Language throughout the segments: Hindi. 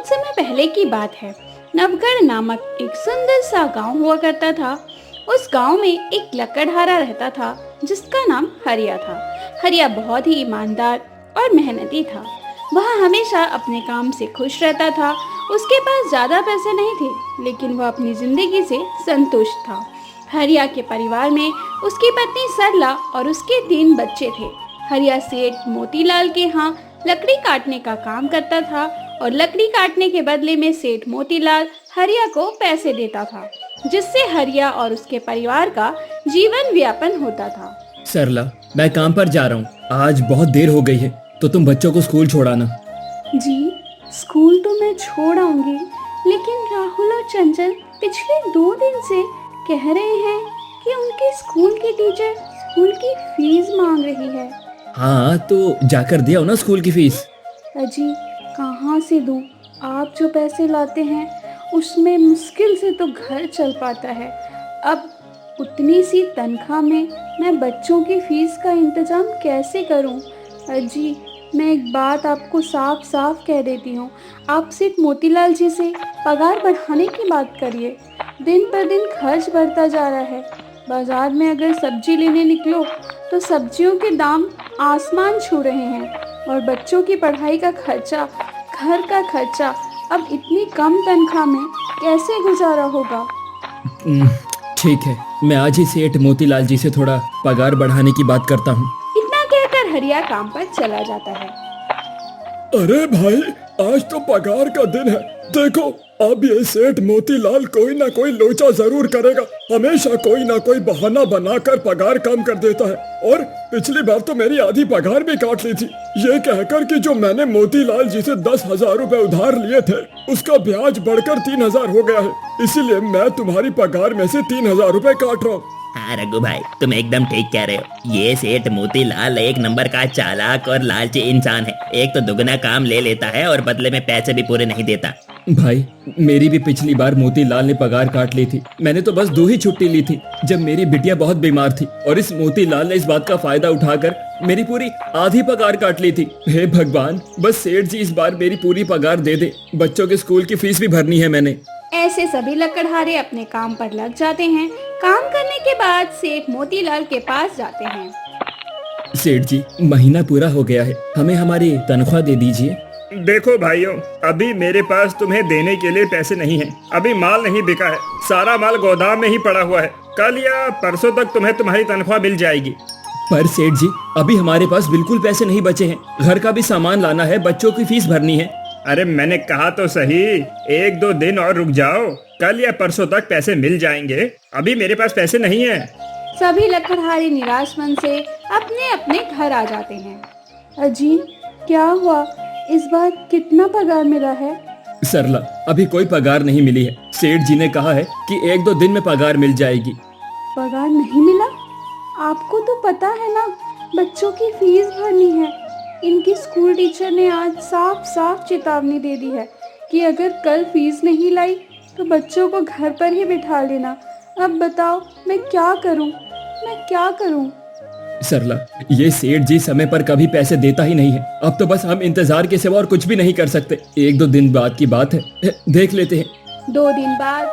बहुत समय पहले की बात है। नवगढ़ नामक एक सुंदर सा गांव हुआ करता था। उस गांव में एक लकड़हारा रहता था जिसका नाम हरिया था। हरिया बहुत ही ईमानदार और मेहनती था। वह हमेशा अपने काम से खुश रहता था। उसके पास ज्यादा पैसे नहीं थे, लेकिन वह अपनी जिंदगी से संतुष्ट था। हरिया के परिवार में उसकी पत्नी सरला और उसके 3 बच्चे थे। हरिया सेठ मोतीलाल के यहाँ लकड़ी काटने का काम करता था और लकड़ी काटने के बदले में सेठ मोतीलाल हरिया को पैसे देता था, जिससे हरिया और उसके परिवार का जीवन यापन होता था। सरला, मैं काम पर जा रहा हूँ। आज बहुत देर हो गई है, तो तुम बच्चों को स्कूल छोड़ाना। जी, स्कूल तो मैं छोड़ आऊंगी, लेकिन राहुल और चंचल पिछले 2 दिन से कह रहे हैं कि उनके स्कूल की टीचर स्कूल की फीस मांग रही है। हाँ, तो जाकर दे आओ ना स्कूल की फीस। अजी, कहाँ से दूँ? आप जो पैसे लाते हैं उसमें मुश्किल से तो घर चल पाता है। अब उतनी सी तनख्वाह में मैं बच्चों की फीस का इंतजाम कैसे करूं? अजी, मैं एक बात आपको साफ साफ कह देती हूँ। आप सिर्फ मोतीलाल जी से पगार बढ़ाने की बात करिए। दिन पर दिन खर्च बढ़ता जा रहा है। बाजार में अगर सब्जी लेने निकलो तो सब्जियों के दाम आसमान छू रहे हैं, और बच्चों की पढ़ाई का खर्चा, घर का खर्चा अब इतनी कम तनख्वाह में कैसे गुजारा होगा? ठीक है, मैं आज ही सेठ मोतीलाल जी से थोड़ा पगार बढ़ाने की बात करता हूँ। इतना कहकर हरिया काम पर चला जाता है। अरे भाई, आज तो पगार का दिन है। देखो, अब ये सेठ मोतीलाल कोई ना कोई लोचा जरूर करेगा। हमेशा कोई ना कोई बहाना बनाकर पगार कम कर देता है। और पिछली बार तो मेरी आधी पगार भी काट ली थी, ये कहकर कि जो मैंने मोतीलाल जी से 10,000 रुपए उधार लिए थे उसका ब्याज बढ़कर 3,000 हो गया है। इसीलिए मैं तुम्हारी पगार में से 3,000 रुपए काट रहा हूँ। हाँ रघु भाई, तुम एकदम ठीक कह रहे हो। ये सेठ मोतीलाल एक नंबर का चालाक और लालची इंसान है। एक तो दुगना काम ले लेता है और बदले में पैसे भी पूरे नहीं देता। भाई, मेरी भी पिछली बार मोतीलाल ने पगार काट ली थी। मैंने तो बस 2 ही छुट्टी ली थी, जब मेरी बिटिया बहुत बीमार थी, और इस मोतीलाल ने इस बात का फायदा उठाकर मेरी पूरी आधी पगार काट ली थी। हे भगवान, बस सेठ जी इस बार मेरी पूरी पगार दे दे। बच्चों के स्कूल की फीस भी भरनी है मैंने। ऐसे सभी लकड़हारे अपने काम पर लग जाते हैं। काम करने के बाद सेठ मोतीलाल के पास जाते हैं। सेठ जी, महीना पूरा हो गया है, हमें हमारी तनख्वाह दे दीजिए। देखो भाइयों, अभी मेरे पास तुम्हें देने के लिए पैसे नहीं हैं। अभी माल नहीं बिका है, सारा माल गोदाम में ही पड़ा हुआ है। कल या परसों तक तुम्हें तुम्हारी तनख्वाह मिल जाएगी। पर सेठ जी, अभी हमारे पास बिल्कुल पैसे नहीं बचे हैं। घर का भी सामान लाना है, बच्चों की फीस भरनी है। अरे मैंने कहा तो सही, 1-2 दिन और रुक जाओ, कल या परसों तक पैसे मिल जाएंगे। अभी मेरे पास पैसे नहीं है। सभी लकड़हारे निराश मन से अपने अपने घर आ जाते हैं। अजी, क्या हुआ? इस बार कितना पगार मिला है? सरला, अभी कोई पगार नहीं मिली है। सेठ जी ने कहा है कि 1-2 दिन में पगार मिल जाएगी। पगार नहीं मिला? आपको तो पता है ना, बच्चों की फीस भरनी है। इनकी स्कूल टीचर ने आज साफ साफ चेतावनी दे दी है कि अगर कल फीस नहीं लाई तो बच्चों को घर पर ही बिठा लेना। अब बताओ, मैं क्या करूं? मैं क्या करूं? सरला, ये सेठ जी समय पर कभी पैसे देता ही नहीं है। अब तो बस हम इंतजार के सिवा और कुछ भी नहीं कर सकते। 1-2 दिन बाद की बात है, देख लेते हैं। 2 दिन बाद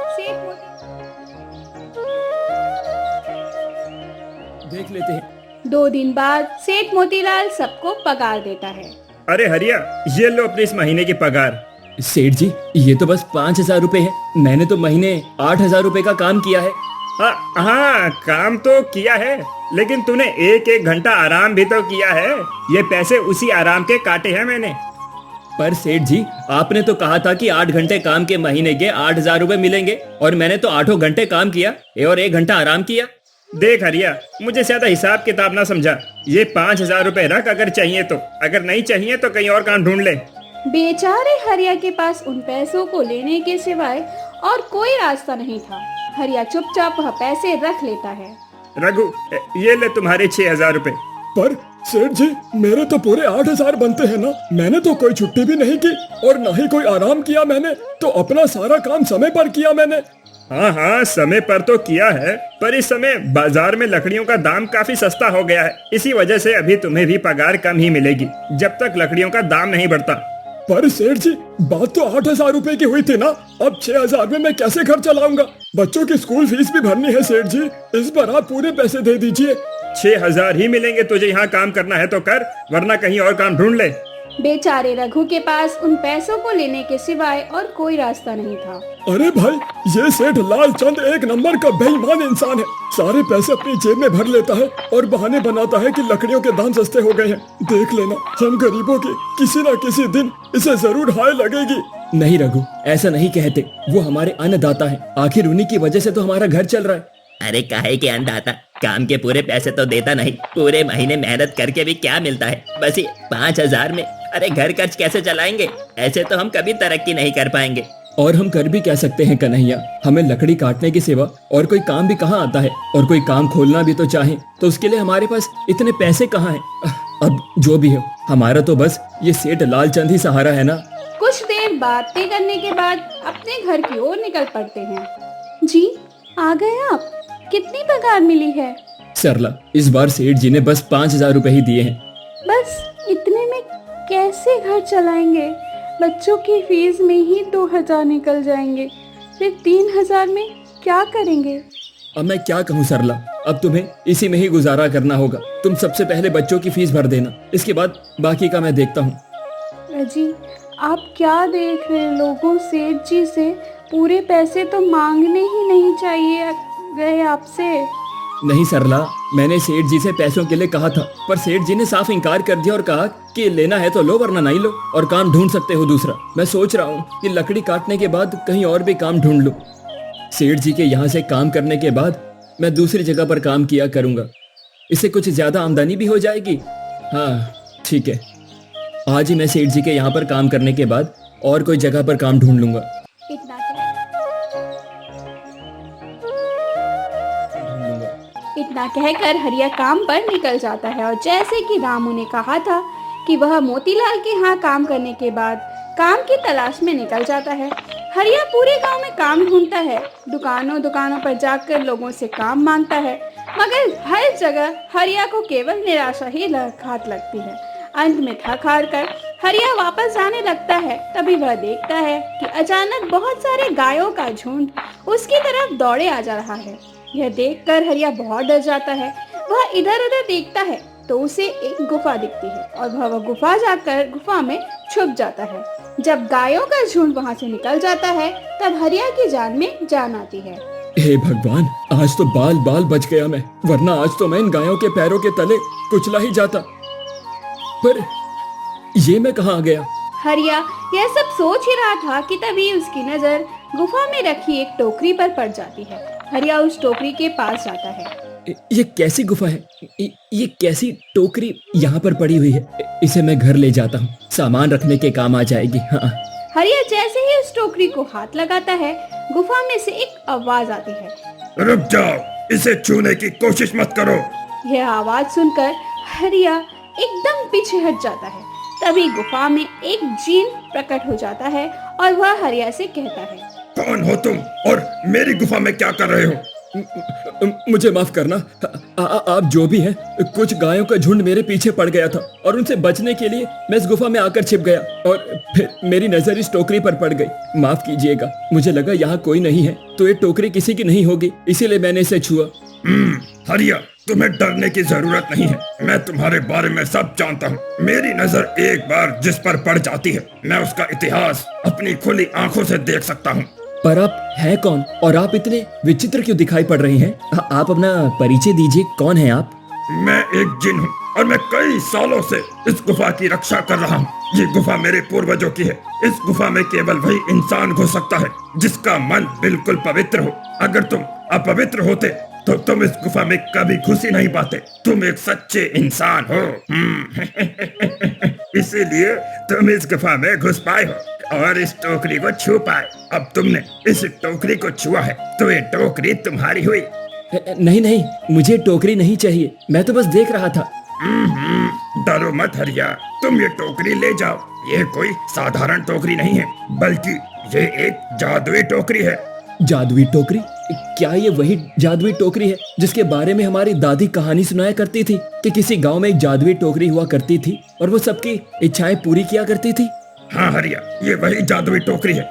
देख लेते हैं। 2 दिन बाद सेठ मोतीलाल सबको पगार देता है। अरे हरिया, ये लो अपने इस महीने की पगार। सेठ जी, ये तो बस 5,000 रुपए है। मैंने तो महीने 8,000 रुपए का काम किया है। हाँ, काम तो किया है, लेकिन तूने 1-1 घंटा आराम भी तो किया है। ये पैसे उसी आराम के काटे हैं मैंने। पर सेठ जी, आपने तो कहा था कि 8 घंटे काम के महीने के 8,000 रुपए मिलेंगे, और मैंने तो 8 घंटे काम किया और 1 घंटा आराम किया। देख हरिया, मुझे ज्यादा हिसाब किताब ना समझा। ये 5,000 रुपए रख, अगर चाहिए तो। अगर नहीं चाहिए तो कहीं और काम ढूंढ ले। बेचारे हरिया के पास उन पैसों को लेने के सिवाय और कोई रास्ता नहीं था। हरिया चुपचाप वह पैसे रख लेता है। रघु, ये ले तुम्हारे 6,000 रुपए। पर सेठ जी, मेरे तो पूरे 8,000 बनते हैं ना। मैंने तो कोई छुट्टी भी नहीं की और ना ही कोई आराम किया। मैंने तो अपना सारा काम समय पर किया मैंने। हाँ, समय पर तो किया है, पर इस समय बाजार में लकड़ियों का दाम काफी सस्ता हो गया है। इसी वजह से अभी तुम्हें भी पगार कम ही मिलेगी, जब तक लकड़ियों का दाम नहीं बढ़ता। पर सेठ जी, बात तो 8,000 रुपए की हुई थी ना। अब 6,000 में मैं कैसे घर चलाऊंगा? बच्चों की स्कूल फीस भी भरनी है सेठ जी। इस बार आप पूरे पैसे दे दीजिए। 6,000 ही मिलेंगे। तुझे यहाँ काम करना है तो कर, वरना कहीं और काम ढूंढ ले। बेचारे रघु के पास उन पैसों को लेने के सिवाय और कोई रास्ता नहीं था। अरे भाई, ये सेठ लालचंद एक नंबर का बेईमान इंसान है। सारे पैसे अपनी जेब में भर लेता है और बहाने बनाता है कि लकड़ियों के दाम सस्ते हो गए हैं। देख लेना, हम गरीबों की किसी न किसी दिन इसे जरूर हाय लगेगी। नहीं रघु, ऐसा नहीं कहते। वो हमारे अन्नदाता हैं। आखिर उन्हीं की वजह से तो हमारा घर चल रहा है। अरे काहे के अन्नदाता, काम के पूरे पैसे तो देता नहीं। पूरे महीने मेहनत करके भी क्या मिलता है? बस ये 5,000 में अरे घर खर्च कैसे चलाएंगे? ऐसे तो हम कभी तरक्की नहीं कर पाएंगे। और हम कर भी क्या सकते हैं कन्हैया? हमें लकड़ी काटने के सिवा और कोई काम भी कहाँ आता है? और कोई काम खोलना भी तो चाहे तो उसके लिए हमारे पास इतने पैसे कहाँ हैं? अब जो भी हो, हमारा तो बस ये सेठ लालचंद ही सहारा है ना। कुछ देर बातें करने के बाद अपने घर की ओर निकल पड़ते हैं। जी, आ गए आप? कितनी पगार मिली है? सरला, इस बार सेठ जी ने बस 5,000 रुपए ही दिए हैं। बस इतने में कैसे घर चलाएंगे? बच्चों की फीस में ही 2,000 निकल जाएंगे, फिर 3,000 में क्या करेंगे? अब मैं क्या कहूँ सरला, अब तुम्हें इसी में ही गुजारा करना होगा। तुम सबसे पहले बच्चों की फीस भर देना, इसके बाद बाकी का मैं देखता हूँ। अजी, आप क्या देख रहे लोगों? सेठ जी से पूरे पैसे तो मांगने ही नहीं चाहिए गए आपसे। नहीं सरला, मैंने सेठ जी से पैसों के लिए कहा था, पर सेठ जी ने साफ इनकार कर दिया और कहा कि लेना है तो लो वरना नहीं लो, और काम ढूंढ सकते हो दूसरा। मैं सोच रहा हूँ कि लकड़ी काटने के बाद कहीं और भी काम ढूंढ लूँ। सेठ जी के यहाँ से काम करने के बाद मैं दूसरी जगह पर काम किया करूँगा। इससे कुछ ज्यादा आमदनी भी हो जाएगी। हाँ ठीक है, आज ही मैं सेठ जी के यहाँ पर काम करने के बाद और कोई जगह पर काम ढूंढ लूंगा। इतना कहकर हरिया काम पर निकल जाता है और जैसे कि रामू ने कहा था कि वह मोतीलाल के यहाँ काम करने के बाद काम की तलाश में निकल जाता है। हरिया पूरे गांव में काम ढूंढता है, दुकानों पर जाकर लोगों से काम मांगता है, मगर हर जगह हरिया को केवल निराशा ही घात लगती है। अंत में थक हार कर हरिया वापस जाने लगता है। तभी वह देखता है कि अचानक बहुत सारे गायों का झुंड उसकी तरफ दौड़े आ जा रहा है। यह देखकर हरिया बहुत डर जाता है। वह इधर उधर देखता है तो उसे एक गुफा दिखती है और वह गुफा जाकर गुफा में छुप जाता है। जब गायों का झुंड वहां से निकल जाता है तब हरिया की जान में जान आती है। हे भगवान, आज तो बाल बाल बच गया मैं, वरना आज तो मैं इन गायों के पैरों के तले कुचला ही जाता। पर ये मैं कहाँ आ गया? हरिया यह सब सोच ही रहा था कि तभी उसकी नजर गुफा में रखी एक टोकरी पर पड़ जाती है। हरिया उस टोकरी के पास जाता है। ये कैसी गुफा है? ये कैसी टोकरी यहाँ पर पड़ी हुई है? इसे मैं घर ले जाता हूँ, सामान रखने के काम आ जाएगी। हाँ। हरिया जैसे ही उस टोकरी को हाथ लगाता है, गुफा में से एक आवाज आती है। रुक जाओ, इसे छूने की कोशिश मत करो। यह आवाज सुनकर हरिया एकदम पीछे हट जाता है। तभी गुफा में एक जीन प्रकट हो जाता है और वह हरिया से कहता है, कौन हो तुम और मेरी गुफा में क्या कर रहे हो? मुझे माफ करना, आप जो भी हैं, कुछ गायों का झुंड मेरे पीछे पड़ गया था और उनसे बचने के लिए मैं इस गुफा में आकर छिप गया और फिर मेरी नजर इस टोकरी पर पड़ गई। माफ कीजिएगा, मुझे लगा यहाँ कोई नहीं है तो ये टोकरी किसी की नहीं होगी, इसीलिए मैंने इसे छुआ। हरिया, तुम्हें डरने की जरूरत नहीं है। मैं तुम्हारे बारे में सब जानता हूँ। मेरी नजर एक बार जिस पर पड़ जाती है, मैं उसका इतिहास अपनी खुली आंखों से देख सकता हूँ। पर आप हैं कौन और आप इतने विचित्र क्यों दिखाई पड़ रहे हैं? आप अपना परिचय दीजिए, कौन है आप? मैं एक जिन हूँ और मैं कई सालों से इस गुफा की रक्षा कर रहा हूँ। ये गुफा मेरे पूर्वजों की है। इस गुफा में केवल वही इंसान घुस सकता है जिसका मन बिल्कुल पवित्र हो। अगर तुम अपवित्र होते तो तुम इस गुफा में कभी घुस ही नहीं पाते। तुम एक सच्चे इंसान हो। इसीलिए तुम इस गुफा में घुस पाए हो और इस टोकरी को छू पाए। अब तुमने इस टोकरी को छुआ है तो ये टोकरी तुम्हारी हुई। नहीं, मुझे टोकरी नहीं चाहिए, मैं तो बस देख रहा था। डरो मत हरिया, तुम ये टोकरी ले जाओ। ये कोई साधारण टोकरी नहीं है, बल्कि ये एक जादुई टोकरी है। जादुई टोकरी? क्या ये वही जादुई टोकरी है जिसके बारे में हमारी दादी कहानी सुनाया करती थी कि किसी गांव में एक जादुई टोकरी हुआ करती थी और वो सबकी इच्छाएं पूरी किया करती थी? हाँ हरिया, ये वही जादुई टोकरी है।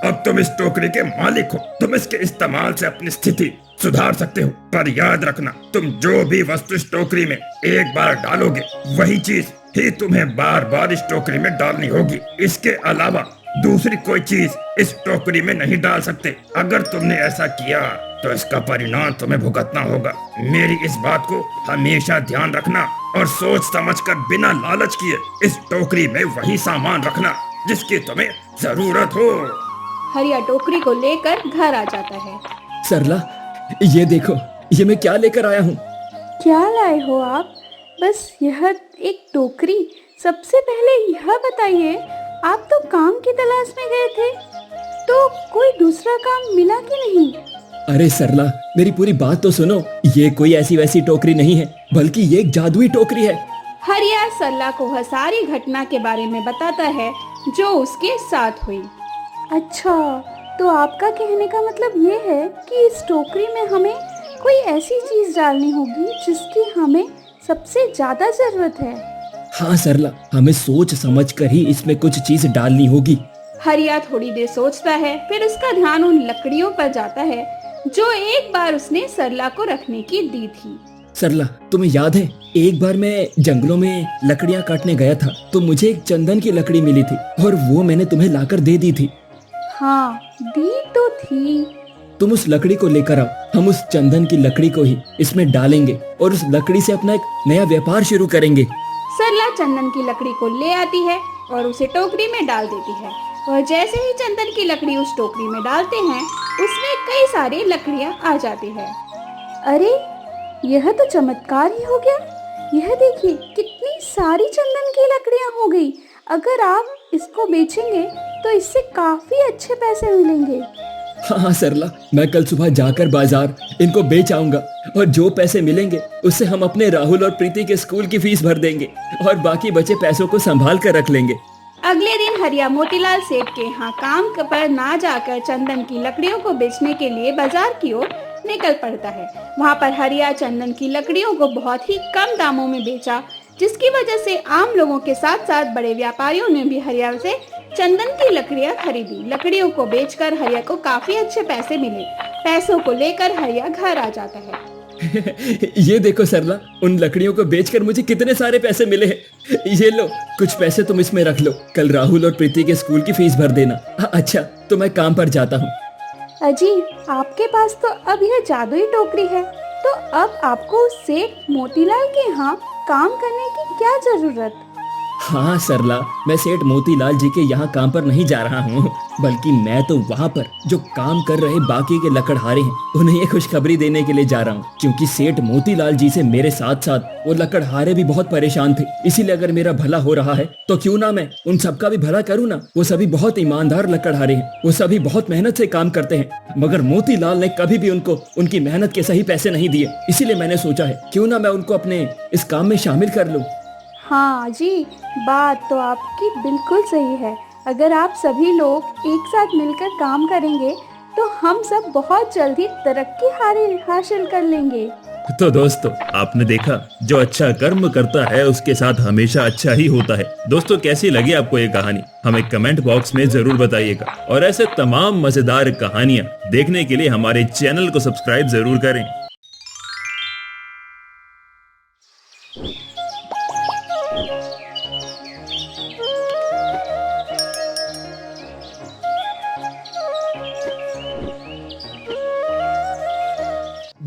अब तुम इस टोकरी के मालिक हो। तुम इसके इस्तेमाल से अपनी स्थिति सुधार सकते हो, पर याद रखना, तुम जो भी वस्तु इस टोकरी में एक बार डालोगे, वही चीज ही तुम्हें बार बार इस टोकरी में डालनी होगी। इसके अलावा दूसरी कोई चीज इस टोकरी में नहीं डाल सकते। अगर तुमने ऐसा किया तो इसका परिणाम तुम्हें भुगतना होगा। मेरी इस बात को हमेशा ध्यान रखना और सोच समझकर बिना लालच किए इस टोकरी में वही सामान रखना जिसकी तुम्हें जरूरत हो। हरिया टोकरी को लेकर घर आ जाता है। सरला, ये देखो, ये मैं क्या लेकर आया हूँ। क्या लाए हो आप? बस यह एक टोकरी। सबसे पहले यह बताइए, आप तो काम की तलाश में गए थे, तो कोई दूसरा काम मिला कि नहीं? अरे सरला, मेरी पूरी बात तो सुनो। ये कोई ऐसी वैसी टोकरी नहीं है, बल्कि ये एक जादुई टोकरी है। हरिया सरला को वह सारी घटना के बारे में बताता है जो उसके साथ हुई। अच्छा, तो आपका कहने का मतलब ये है कि इस टोकरी में हमें कोई ऐसी चीज डालनी होगी जिसकी हमें सबसे ज्यादा जरूरत है। हाँ सरला, हमें सोच समझ कर ही इसमें कुछ चीज डालनी होगी। हरिया थोड़ी देर सोचता है, फिर उसका ध्यान उन लकड़ियों पर जाता है जो एक बार उसने सरला को रखने की दी थी। सरला, तुम्हें याद है, एक बार मैं जंगलों में लकड़ियाँ काटने गया था, तो मुझे एक चंदन की लकड़ी मिली थी और वो मैंने तुम्हें लाकर दे दी थी। हाँ, दी तो थी। तुम उस लकड़ी को लेकर आओ, हम उस चंदन की लकड़ी को ही इसमें डालेंगे और उस लकड़ी से अपना एक नया व्यापार शुरू करेंगे। सरला चंदन की लकड़ी को ले आती है और उसे टोकरी में डाल देती है। और जैसे ही चंदन की लकड़ी उस टोकरी में डालते हैं, उसमें कई सारी लकड़ियां आ जाती है। अरे, यह तो चमत्कार ही हो गया। यह देखिए, कितनी सारी चंदन की लकड़ियां हो गई। अगर आप इसको बेचेंगे तो इससे काफी अच्छे पैसे मिलेंगे। हाँ सरला, मैं कल सुबह जाकर बाजार इनको बेच आऊंगा और जो पैसे मिलेंगे उससे हम अपने राहुल और प्रीति के स्कूल की फीस भर देंगे और बाकी बचे पैसों को संभाल कर रख लेंगे। अगले दिन हरिया मोतीलाल सेठ के यहाँ काम पर ना जाकर चंदन की लकड़ियों को बेचने के लिए बाजार की ओर निकल पड़ता है। वहाँ पर हरिया चंदन की लकड़ियों को बहुत ही कम दामों में बेचा, जिसकी वजह से आम लोगों के साथ साथ बड़े व्यापारियों ने भी हरिया से चंदन की लकड़ियाँ खरीदी। लकड़ियों को बेचकर हरिया को काफी अच्छे पैसे मिले। पैसों को लेकर हरिया घर आ जाता है। ये देखो सरला, उन लकड़ियों को बेचकर मुझे कितने सारे पैसे मिले हैं। ये लो, कुछ पैसे तुम इसमें रख लो, कल राहुल और प्रीति के स्कूल की फीस भर देना। अच्छा, तो मैं काम पर जाता हूँ। अजी, आपके पास तो अब यह जादुई टोकरी है, तो अब आपको सेठ मोतीलाल के यहाँ काम करने की क्या जरूरत? हाँ सरला, मैं सेठ मोतीलाल जी के यहाँ काम पर नहीं जा रहा हूँ, बल्कि मैं तो वहाँ पर जो काम कर रहे बाकी के लकड़हारे हैं उन्हें ये खुशखबरी देने के लिए जा रहा हूँ। क्योंकि सेठ मोतीलाल जी से मेरे साथ साथ वो लकड़हारे भी बहुत परेशान थे। इसीलिए अगर मेरा भला हो रहा है तो क्यों ना मैं उन सबका भी भला करूँ ना। वो सभी बहुत ईमानदार लकड़हारे हैं, वो सभी बहुत मेहनत से काम करते हैं, मगर मोतीलाल ने कभी भी उनको उनकी मेहनत के सही पैसे नहीं दिए। इसीलिए मैंने सोचा है क्यों ना मैं उनको अपने इस काम में शामिल कर लूँ। हाँ जी, बात तो आपकी बिल्कुल सही है। अगर आप सभी लोग एक साथ मिलकर काम करेंगे तो हम सब बहुत जल्दी तरक्की हासिल कर लेंगे। तो दोस्तों, आपने देखा, जो अच्छा कर्म करता है उसके साथ हमेशा अच्छा ही होता है। दोस्तों, कैसी लगी आपको ये कहानी? हमें कमेंट बॉक्स में जरूर बताइएगा और ऐसे तमाम मजेदार कहानियाँ देखने के लिए हमारे चैनल को सब्सक्राइब जरूर करें।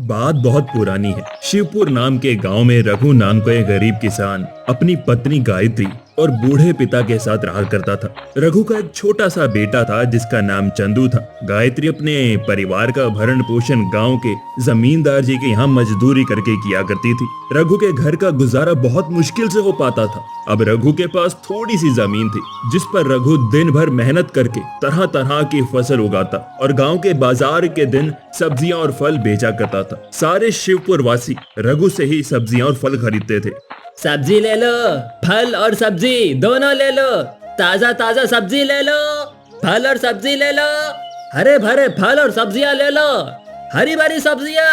बात बहुत पुरानी है। शिवपुर नाम के गांव में रघु नाम का एक गरीब किसान अपनी पत्नी गायत्री और बूढ़े पिता के साथ रहा करता था। रघु का एक छोटा सा बेटा था जिसका नाम चंदू था। गायत्री अपने परिवार का भरण पोषण गांव के जमींदार जी के यहाँ मजदूरी करके किया करती थी। रघु के घर का गुजारा बहुत मुश्किल से हो पाता था। अब रघु के पास थोड़ी सी जमीन थी जिस पर रघु दिन भर मेहनत करके तरह तरह की फसल उगाता और गांव के बाजार के दिन सब्जियां और फल बेचा करता था। सारे शिवपुर वासी रघु से ही सब्जियां और फल खरीदते थे। सब्जी ले लो, फल और सब्जी दोनों ले लो, ताजा ताजा सब्जी ले लो, फल और सब्जी ले लो, हरे भरे फल और सब्जियां ले लो, हरी भरी सब्जियां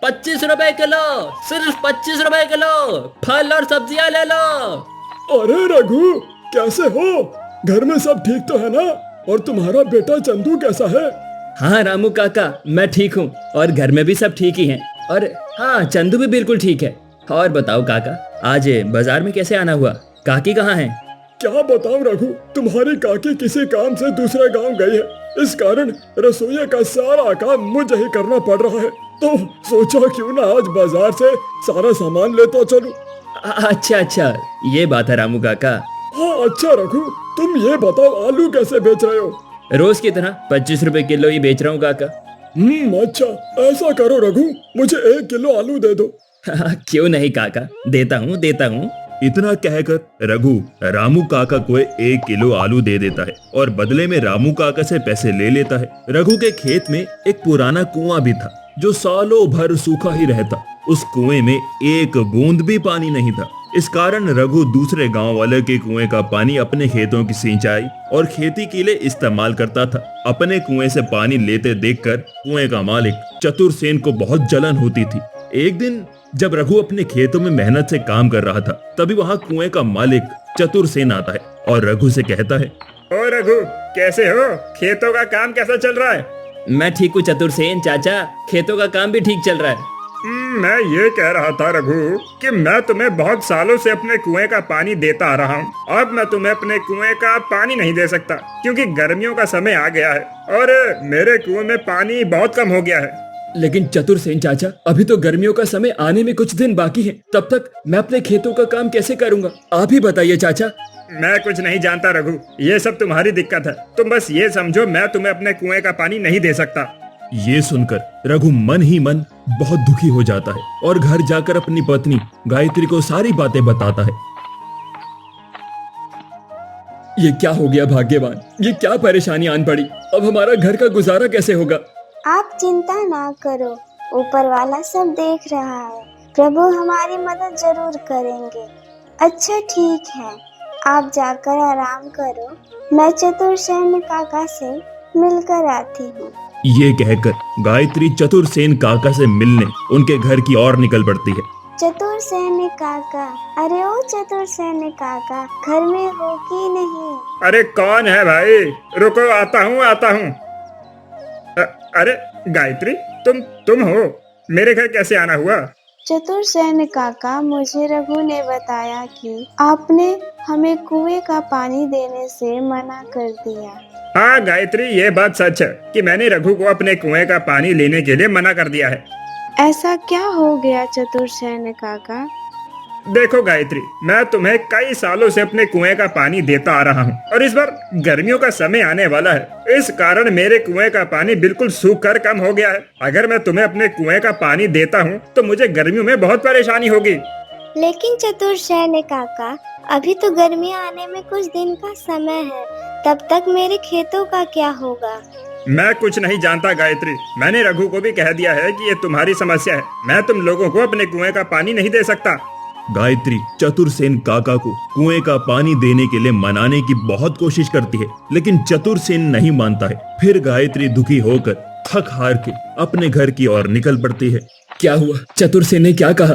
25 रुपए किलो, सिर्फ 25 रुपए किलो, फल और सब्जियां ले लो। अरे रघु, कैसे हो? घर में सब ठीक तो है ना? और तुम्हारा बेटा चंदू कैसा है? हाँ रामू काका, मैं ठीक हूँ और घर में भी सब ठीक ही हैं। और हाँ, चंदू भी बिल्कुल ठीक है। और बताओ काका, आज बाजार में कैसे आना हुआ? काकी कहाँ है? क्या बताऊं रघु, तुम्हारी काकी किसी काम से दूसरे गांव गई है। इस कारण रसोई का सारा काम मुझे ही करना पड़ रहा है। तो सोचा क्यों ना आज बाजार से सारा सामान लेता चलूं। अच्छा अच्छा, ये बात है रामू काका। हाँ अच्छा रघु, तुम ये बताओ आलू कैसे बेच रहे हो? रोज की तरह 25 रुपए किलो ही बेच रहा हूँ काका। अच्छा, ऐसा करो रघु, मुझे 1 किलो आलू दे दो। क्यों नहीं काका, देता हूँ। इतना कहकर रघु रामू काका को 1 किलो आलू दे देता है और बदले में रामू काका से पैसे ले लेता है। रघु के खेत में एक पुराना कुआं भी था जो सालों भर सूखा ही रहता। उस कुएं में एक बूंद भी पानी नहीं था। इस कारण रघु दूसरे गांव वाले के कुएं का पानी अपने खेतों की सिंचाई और खेती के लिए इस्तेमाल करता था। अपने कुएं से पानी लेते देखकर कुएं का मालिक चतुरसेन को बहुत जलन होती थी। एक दिन जब रघु अपने खेतों में मेहनत से काम कर रहा था, तभी वहाँ कुएं का मालिक चतुरसेन आता है और रघु से कहता है, ओ रघु, कैसे हो? खेतों का काम कैसा चल रहा है? मैं ठीक हूँ चतुरसेन चाचा, खेतों का काम भी ठीक चल रहा है। मैं ये कह रहा था रघु कि मैं तुम्हें बहुत सालों से अपने कुएं का पानी देता आ रहा हूँ। अब मैं तुम्हें अपने कुएं का पानी नहीं दे सकता क्योंकि गर्मियों का समय आ गया है और मेरे कुएं में पानी बहुत कम हो गया है। लेकिन चतुरसेन चाचा, अभी तो गर्मियों का समय आने में कुछ दिन बाकी है। तब तक मैं अपने खेतों का काम कैसे करूँगा? आप ही बताइए चाचा। मैं कुछ नहीं जानता रघु, ये सब तुम्हारी दिक्कत है। तुम बस ये समझो, मैं तुम्हें अपने कुएं का पानी नहीं दे सकता। ये सुनकर रघु मन ही मन बहुत दुखी हो जाता है और घर जाकर अपनी पत्नी गायत्री को सारी बातें बताता है। ये क्या हो गया भाग्यवान, ये क्या परेशानी आन पड़ी? अब हमारा घर का गुजारा कैसे होगा? आप चिंता ना करो, ऊपर वाला सब देख रहा है। प्रभु हमारी मदद जरूर करेंगे। अच्छा ठीक है, आप जाकर आराम करो, मैं चतुरसेन काका से मिलकर आती हूँ। ये कहकर गायत्री चतुरसेन काका से मिलने उनके घर की ओर निकल पड़ती है। चतुरसेन काका, अरे ओ चतुरसेन काका, घर में हो कि नहीं? अरे कौन है भाई? रुको, आता हूँ। अरे गायत्री, तुम हो? मेरे घर कैसे आना हुआ? चतुरसेन काका, मुझे रघु ने बताया कि आपने हमें कुएं का पानी देने से मना कर दिया। हाँ गायत्री, ये बात सच है कि मैंने रघु को अपने कुएं का पानी लेने के लिए मना कर दिया है। ऐसा क्या हो गया चतुरसेन काका? देखो गायत्री, मैं तुम्हें कई सालों से अपने कुएं का पानी देता आ रहा हूँ और इस बार गर्मियों का समय आने वाला है। इस कारण मेरे कुएं का पानी बिल्कुल सूख कर कम हो गया है। अगर मैं तुम्हें अपने कुएं का पानी देता हूँ तो मुझे गर्मियों में बहुत परेशानी होगी। लेकिन चतुरसेन काका, अभी तो गर्मियाँ आने में कुछ दिन का समय है, तब तक मेरे खेतों का क्या होगा? मैं कुछ नहीं जानता गायत्री, मैंने रघु को भी कह दिया है कि ये तुम्हारी समस्या है। मैं तुम लोगों को अपने कुएं का पानी नहीं दे सकता। गायत्री चतुरसेन काका को कुएं का पानी देने के लिए मनाने की बहुत कोशिश करती है, लेकिन चतुरसेन नहीं मानता है। फिर गायत्री दुखी होकर थक हार के अपने घर की ओर निकल पड़ती है। क्या हुआ? चतुरसेन ने क्या कहा?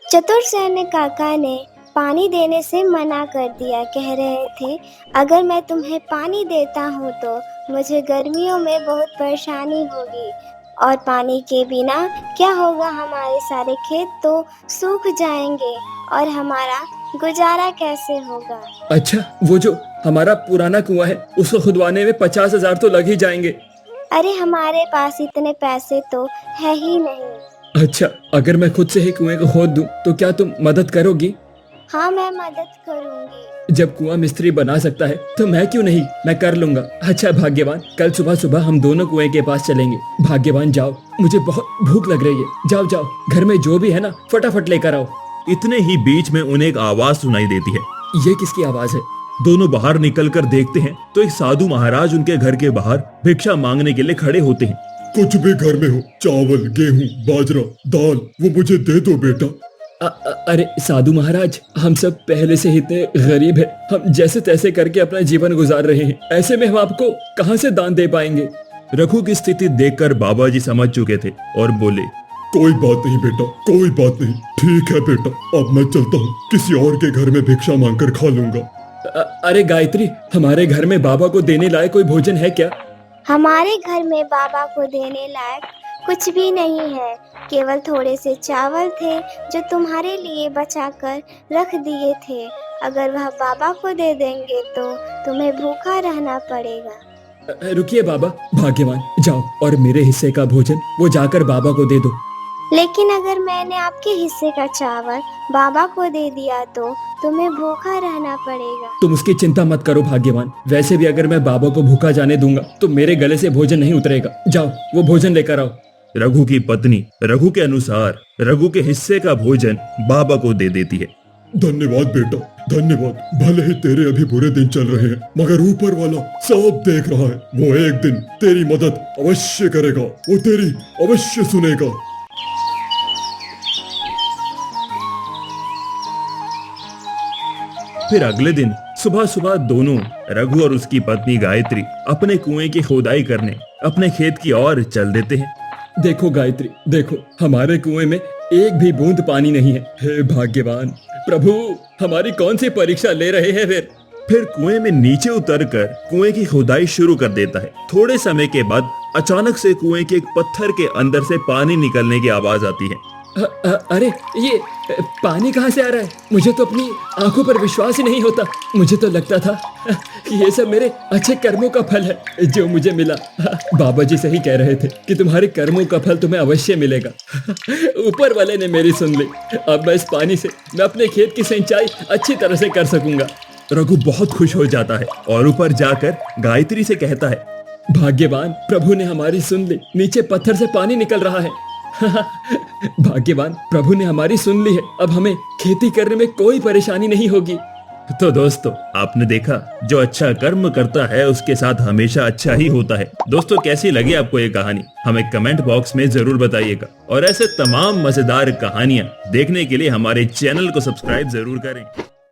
चतुरसेन काका ने पानी देने से मना कर दिया। कह रहे थे अगर मैं तुम्हें पानी देता हूँ तो मुझे गर्मियों में बहुत परेशानी होगी और पानी के बिना क्या होगा, हमारे सारे खेत तो सूख जाएंगे और हमारा गुजारा कैसे होगा। अच्छा, वो जो हमारा पुराना कुआं है उसको खुदवाने में 50,000 तो लग ही जाएंगे। अरे हमारे पास इतने पैसे तो है ही नहीं। अच्छा, अगर मैं खुद से ही कुएं को खोद दूं तो क्या तुम मदद करोगी? हाँ, मैं मदद करूँगी। जब कुआं मिस्त्री बना सकता है तो मैं क्यों नहीं, मैं कर लूंगा। अच्छा भाग्यवान, कल सुबह सुबह हम दोनों कुएं के पास चलेंगे। भाग्यवान जाओ, मुझे बहुत भूख लग रही है। जाओ जाओ, घर में जो भी है ना फटाफट लेकर आओ। इतने ही बीच में उन्हें एक आवाज सुनाई देती है। ये किसकी आवाज है? दोनों बाहर निकलकर देखते हैं तो एक साधु महाराज उनके घर के बाहर भिक्षा मांगने के लिए खड़े होते हैं। कुछ भी घर में हो, चावल, गेहूं, बाजरा, दाल, वो मुझे दे दो बेटा। अरे साधु महाराज, हम सब पहले से ही इतने गरीब हैं, हम जैसे तैसे करके अपना जीवन गुजार रहे हैं, ऐसे में हम आपको कहां से दान दे पाएंगे? रघु की स्थिति देखकर बाबा जी समझ चुके थे और बोले, कोई बात नहीं बेटा, कोई बात नहीं, ठीक है बेटा, अब मैं चलता हूँ, किसी और के घर में भिक्षा मांगकर खा लूंगा। अरे गायत्री, हमारे घर में बाबा को देने लायक कोई भोजन है क्या? हमारे घर में बाबा को देने लायक कुछ भी नहीं है, केवल थोड़े से चावल थे जो तुम्हारे लिए बचाकर रख दिए थे। अगर वह बाबा को दे देंगे तो तुम्हें भूखा रहना पड़ेगा। रुकिए बाबा, भाग्यवान, जाओ और मेरे हिस्से का भोजन वो जाकर बाबा को दे दो। लेकिन अगर मैंने आपके हिस्से का चावल बाबा को दे दिया तो तुम्हें भूखा रहना पड़ेगा। तुम उसकी चिंता मत करो भाग्यवान, वैसे भी अगर मैं बाबा को भूखा जाने दूंगा तो मेरे गले से भोजन नहीं उतरेगा। जाओ वो भोजन लेकर आओ। रघु की पत्नी रघु के अनुसार रघु के हिस्से का भोजन बाबा को दे देती है। धन्यवाद बेटा, धन्यवाद। भले ही तेरे अभी बुरे दिन चल रहे हैं, मगर ऊपर वाला सब देख रहा है। वो एक दिन तेरी मदद अवश्य करेगा, वो तेरी अवश्य सुनेगा। फिर अगले दिन सुबह सुबह दोनों रघु और उसकी पत्नी गायत्री अपने कुएं की खोदाई करने अपने खेत की ओर चल देते हैं। देखो गायत्री, देखो हमारे कुएं में एक भी बूंद पानी नहीं है। हे भाग्यवान प्रभु, हमारी कौन सी परीक्षा ले रहे हैं? फिर कुएं में नीचे उतरकर कुएं की खुदाई शुरू कर देता है। थोड़े समय के बाद अचानक से कुएं के एक पत्थर के अंदर से पानी निकलने की आवाज आती है। अरे ये पानी कहाँ से आ रहा है? मुझे तो अपनी आंखों पर विश्वास ही नहीं होता। मुझे तो लगता था कि ये सब मेरे अच्छे कर्मों का फल है जो मुझे मिला। बाबा जी सही कह रहे थे कि तुम्हारे कर्मों का फल तुम्हें अवश्य मिलेगा। ऊपर वाले ने मेरी सुन ली। अब मैं इस पानी से मैं अपने खेत की सिंचाई अच्छी तरह से कर सकूंगा। रघु बहुत खुश हो जाता है और ऊपर जाकर गायत्री से कहता है, भाग्यवान प्रभु ने हमारी सुन ली, नीचे पत्थर से पानी निकल रहा है। भाग्यवान प्रभु ने हमारी सुन ली है, अब हमें खेती करने में कोई परेशानी नहीं होगी। तो दोस्तों, आपने देखा जो अच्छा कर्म करता है उसके साथ हमेशा अच्छा ही होता है। दोस्तों, कैसी लगी आपको ये कहानी? हमें कमेंट बॉक्स में जरूर बताइएगा और ऐसे तमाम मजेदार कहानियां देखने के लिए हमारे चैनल को सब्सक्राइब जरूर करें।